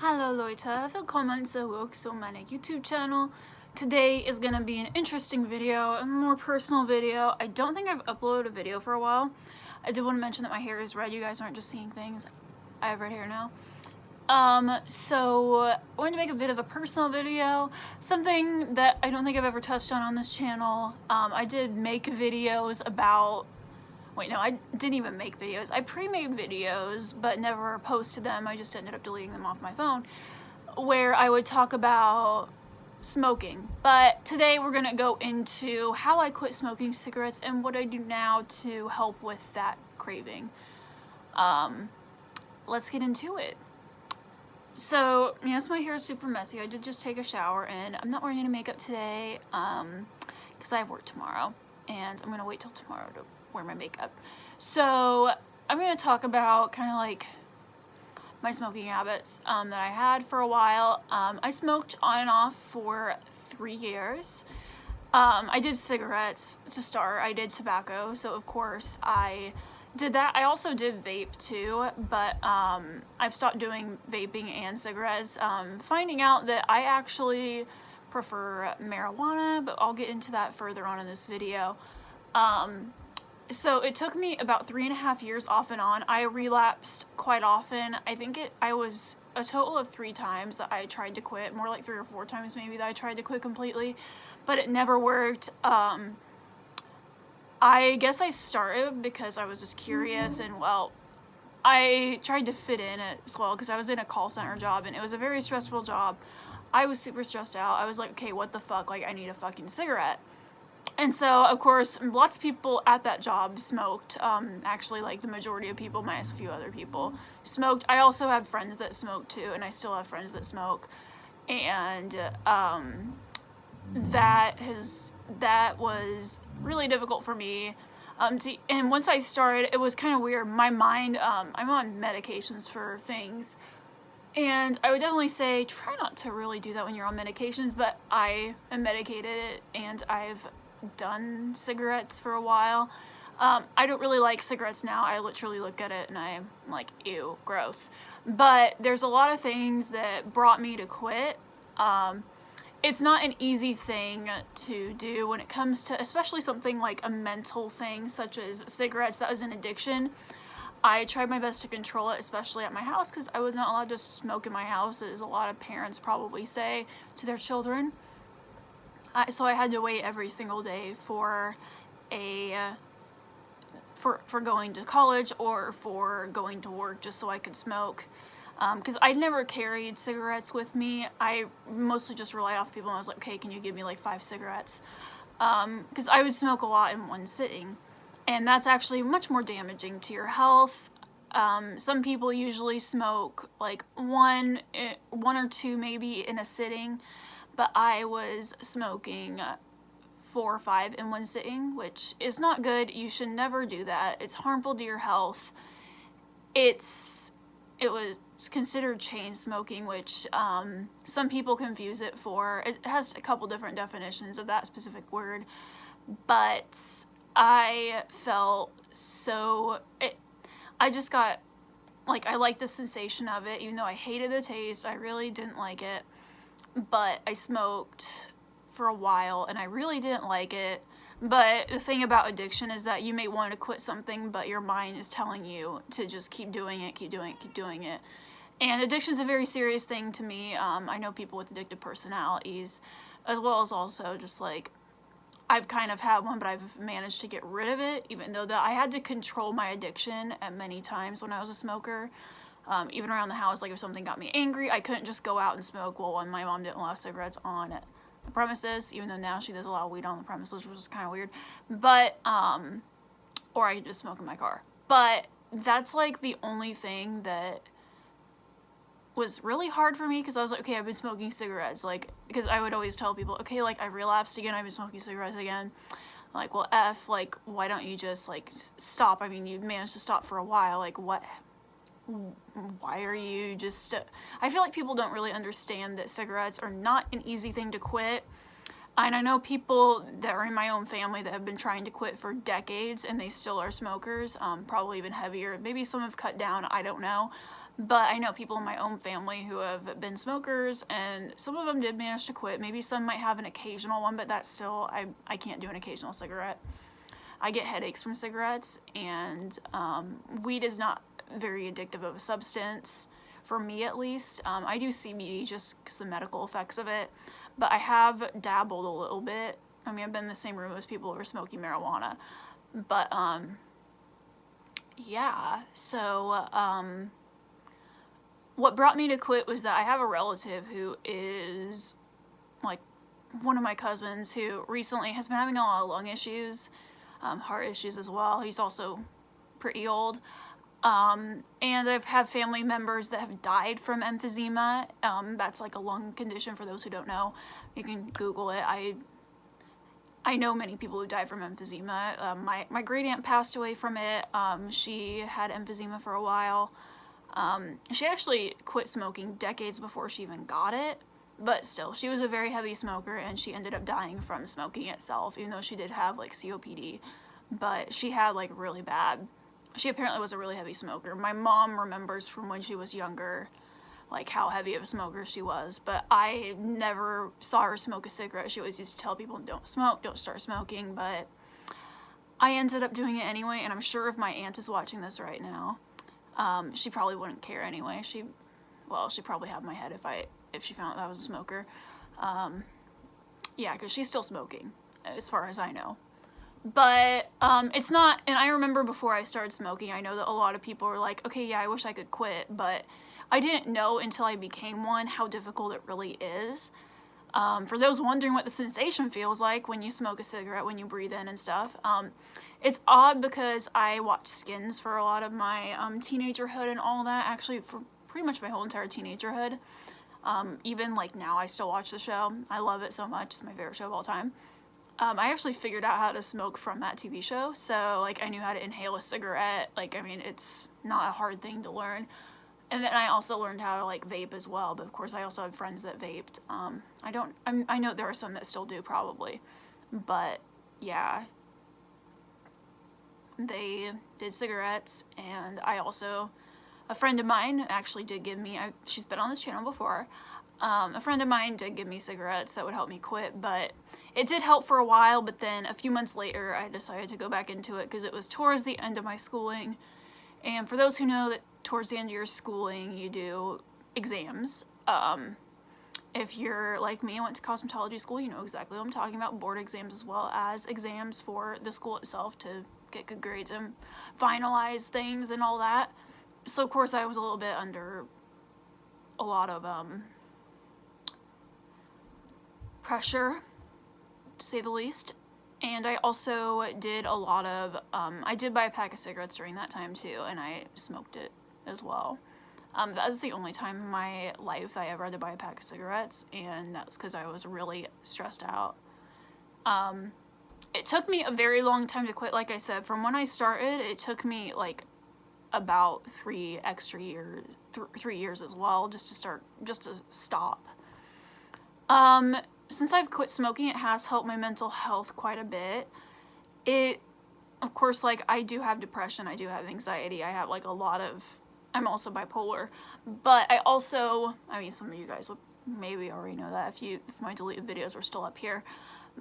Hallo Leute, willkommen zurück zu meinem YouTube channel. Today is gonna be an interesting video, a more personal video. I don't think I've uploaded a video for a while. I did want to mention that my hair is red. You guys aren't just seeing things. I have red hair now. So I wanted to make a bit of a personal video, something that I don't think I've ever touched on this channel. I did make videos about Wait, no, I didn't even make videos. I pre-made videos, but never posted them. I just ended up deleting them off my phone, where I would talk about smoking. But today we're gonna go into how I quit smoking cigarettes and what I do now to help with that craving. Let's get into it. So, yes, my hair is super messy. I did just take a shower, and I'm not wearing any makeup today, because I have work tomorrow, and I'm gonna wait till tomorrow to wear my makeup. So I'm going to talk about kind of like my smoking habits that I had for a while. I smoked on and off for 3 years. I did cigarettes to start. I did tobacco, so of course I did that. I also did vape too, but I've stopped doing vaping and cigarettes, finding out that I actually prefer marijuana, but I'll get into that further on in this video. So it took me about 3.5 years off and on. I relapsed quite often. I was a total of 3 times that I tried to quit, more like 3 or 4 times maybe that I tried to quit completely, but it never worked. I guess I started because I was just curious, and well, I tried to fit in as well because I was in a call center job and it was a very stressful job. I was super stressed out. I was like, okay, what the fuck? Like, I need a fucking cigarette. And so, of course, lots of people at that job smoked. Actually, like, the majority of people, minus a few other people, smoked. I also have friends that smoke, too, and I still have friends that smoke. And that was really difficult for me. And once I started, it was kind of weird. My mind, I'm on medications for things. And I would definitely say try not to really do that when you're on medications, but I am medicated and I've done cigarettes for a while. I don't really like cigarettes now. I literally look at it and I'm like, ew, gross. But there's a lot of things that brought me to quit. It's not an easy thing to do when it comes to, especially something like a mental thing such as cigarettes. That was an addiction. I tried my best to control it, especially at my house, because I was not allowed to smoke in my house, as a lot of parents probably say to their children. So I had to wait every single day for going to college or for going to work just so I could smoke. Because I never carried cigarettes with me. I mostly just relied off people, and I was like, okay, can you give me like 5 cigarettes? Because I would smoke a lot in one sitting. And that's actually much more damaging to your health. Some people usually smoke like one or 2 maybe in a sitting, but I was smoking 4 or 5 in one sitting, which is not good. You should never do that. It's harmful to your health. It was considered chain smoking, which some people confuse it for. It has a couple different definitions of that specific word, but I felt so, I just got, like, I liked the sensation of it, even though I hated the taste. I really didn't like it, but I smoked for a while, and I really didn't like it. But the thing about addiction is that you may want to quit something, but your mind is telling you to just keep doing it, keep doing it, keep doing it. And addiction's a very serious thing to me. I know people with addictive personalities, as well as also just, like, I've kind of had one, but I've managed to get rid of it, even though I had to control my addiction at many times when I was a smoker. Even around the house, like if something got me angry, I couldn't just go out and smoke. Well, when my mom didn't allow cigarettes on the premises, even though now she does allow weed on the premises, which is kind of weird. But, or I could just smoke in my car. But that's like the only thing that was really hard for me, because I was like, okay, I've been smoking cigarettes, like, because I would always tell people, okay, like, I relapsed again, I've been smoking cigarettes again. Like, well, like, why don't you just, like, stop? I mean, you managed to stop for a while, like, what, why are you just, I feel like people don't really understand that cigarettes are not an easy thing to quit. And I know people that are in my own family that have been trying to quit for decades, and they still are smokers, probably even heavier. Maybe some have cut down, I don't know. But I know people in my own family who have been smokers, and some of them did manage to quit. Maybe some might have an occasional one, but that's still, I can't do an occasional cigarette. I get headaches from cigarettes, and weed is not very addictive of a substance, for me at least. I do CBD just because the medical effects of it, but I have dabbled a little bit. I mean, I've been in the same room as people who are smoking marijuana, but yeah, so what brought me to quit was that I have a relative who is like one of my cousins who recently has been having a lot of lung issues, heart issues as well. He's also pretty old. And I've had family members that have died from emphysema. That's like a lung condition for those who don't know. You can Google it. I know many people who died from emphysema. My great aunt passed away from it. She had emphysema for a while. She actually quit smoking decades before she even got it, but still, she was a very heavy smoker, and she ended up dying from smoking itself, even though she did have like COPD. But she had like really bad, she apparently was a really heavy smoker. My mom remembers from when she was younger, like how heavy of a smoker she was, but I never saw her smoke a cigarette. She always used to tell people, don't smoke, don't start smoking, but I ended up doing it anyway, and I'm sure if my aunt is watching this right now, she probably wouldn't care anyway. She'd probably have my head if she found out I was a smoker. Yeah, because she's still smoking, as far as I know. But it's not, and I remember before I started smoking, I know that a lot of people were like, okay, yeah, I wish I could quit, but I didn't know until I became one how difficult it really is. For those wondering what the sensation feels like when you smoke a cigarette, when you breathe in and stuff, it's odd because I watched Skins for a lot of my teenagerhood and all that, actually for pretty much my whole entire teenagerhood. Even like now I still watch the show. I love it so much. It's my favorite show of all time. I actually figured out how to smoke from that TV show, so like I knew how to inhale a cigarette. Like, I mean, it's not a hard thing to learn. And then I also learned how to like vape as well, but of course I also have friends that vaped. I know there are some that still do probably, but yeah, they did cigarettes. And a friend of mine actually did give me, she's been on this channel before, a friend of mine did give me cigarettes that would help me quit, but it did help for a while. But then a few months later I decided to go back into it because it was towards the end of my schooling. And for those who know that towards the end of your schooling you do exams. If you're like me and went to cosmetology school, you know exactly what I'm talking about. Board exams as well as exams for the school itself to get good grades and finalize things and all that. So of course I was a little bit under a lot of pressure, to say the least. And I also did a lot of, I did buy a pack of cigarettes during that time too, and I smoked it as well. That was the only time in my life I ever had to buy a pack of cigarettes, and that was because I was really stressed out. It took me a very long time to quit, like I said. From when I started, it took me like about 3 extra years, 3 years as well, just to stop. Since I've quit smoking, it has helped my mental health quite a bit. Of course, like, I do have depression, I do have anxiety, I have, like, I'm also bipolar, but I mean, some of you guys would maybe already know that if my deleted videos were still up here,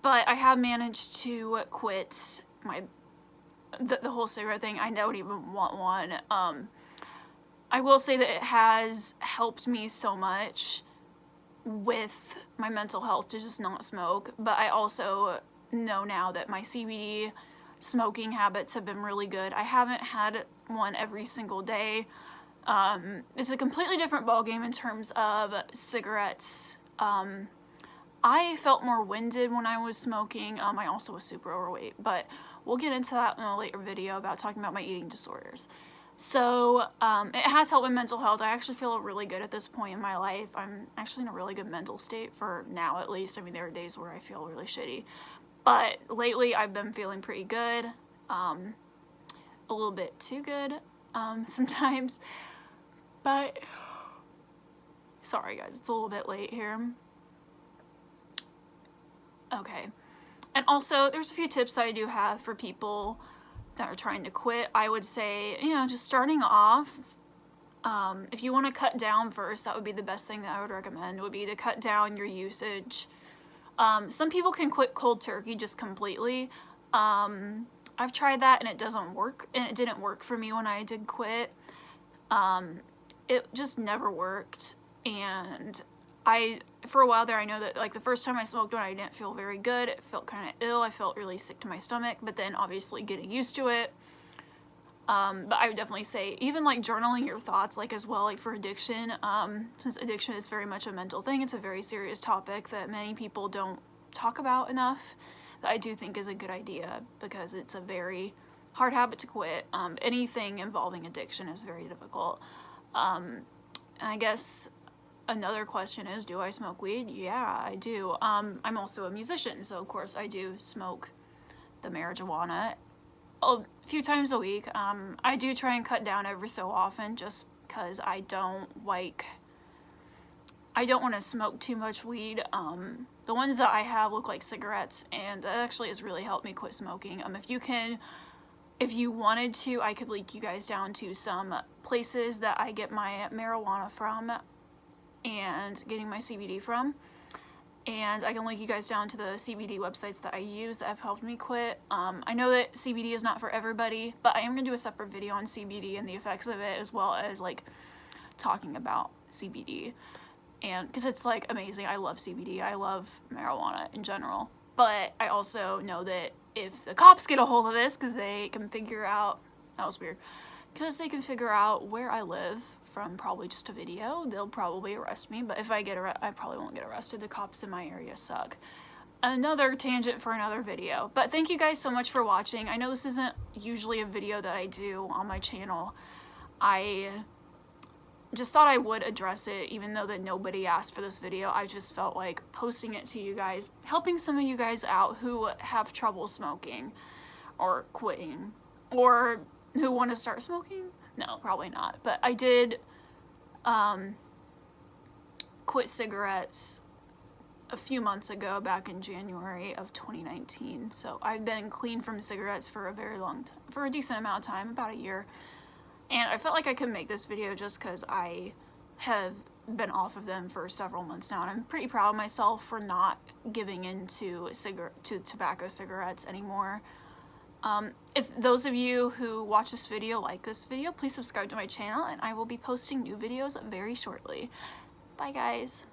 but I have managed to quit the whole cigarette thing. I don't even want one. I will say that it has helped me so much with my mental health to just not smoke, but I also know now that my CBD smoking habits have been really good. I haven't had one every single day. It's a completely different ballgame in terms of cigarettes. I felt more winded when I was smoking. I also was super overweight, but we'll get into that in a later video about talking about my eating disorders. So it has helped with mental health. I actually feel really good at this point in my life. I'm actually in a really good mental state for now, at least. I mean, there are days where I feel really shitty, but lately I've been feeling pretty good, a little bit too good sometimes, but sorry guys, it's a little bit late here. Okay, and also there's a few tips that I do have for people that are trying to quit. I would say, just starting off, If you want to cut down first, that would be the best thing that I would recommend, would be to cut down your usage. Some people can quit cold turkey just completely. I've tried that and it doesn't work, and it didn't work for me when I did quit. It just never worked, and for a while there, I know that like the first time I smoked one, I didn't feel very good. It felt kind of ill. I felt really sick to my stomach, but then obviously getting used to it. But I would definitely say even like journaling your thoughts, like as well, like for addiction, since addiction is very much a mental thing, it's a very serious topic that many people don't talk about enough, that I do think is a good idea, because it's a very hard habit to quit. Anything involving addiction is very difficult. And I guess another question is, do I smoke weed? Yeah, I do. I'm also a musician, so of course I do smoke the marijuana a few times a week. I do try and cut down every so often, just because I don't want to smoke too much weed. The ones that I have look like cigarettes, and that actually has really helped me quit smoking. If you wanted to, I could link you guys down to some places that I get my marijuana from and getting my CBD from. And I can link you guys down to the CBD websites that I use that have helped me quit. I know that CBD is not for everybody, but I am going to do a separate video on CBD and the effects of it, as well as like talking about CBD. And because it's like amazing. I love CBD. I love marijuana in general. But I also know that if the cops get a hold of this, because they can figure out, that was weird, because they can figure out where I live from probably just a video, they'll probably arrest me. But if I probably won't get arrested. The cops in my area suck. Another tangent for another video. But thank you guys so much for watching. I know this isn't usually a video that I do on my channel. I just thought I would address it, even though that nobody asked for this video. I just felt like posting it to you guys, helping some of you guys out who have trouble smoking or quitting, or who want to start smoking. No, probably not. But I did quit cigarettes a few months ago, back in January of 2019. So I've been clean from cigarettes for a very long time, for a decent amount of time, about a year. And I felt like I could make this video just because I have been off of them for several months now, and I'm pretty proud of myself for not giving in to tobacco cigarettes anymore. If those of you who watch this video like this video, please subscribe to my channel, and I will be posting new videos very shortly. Bye guys.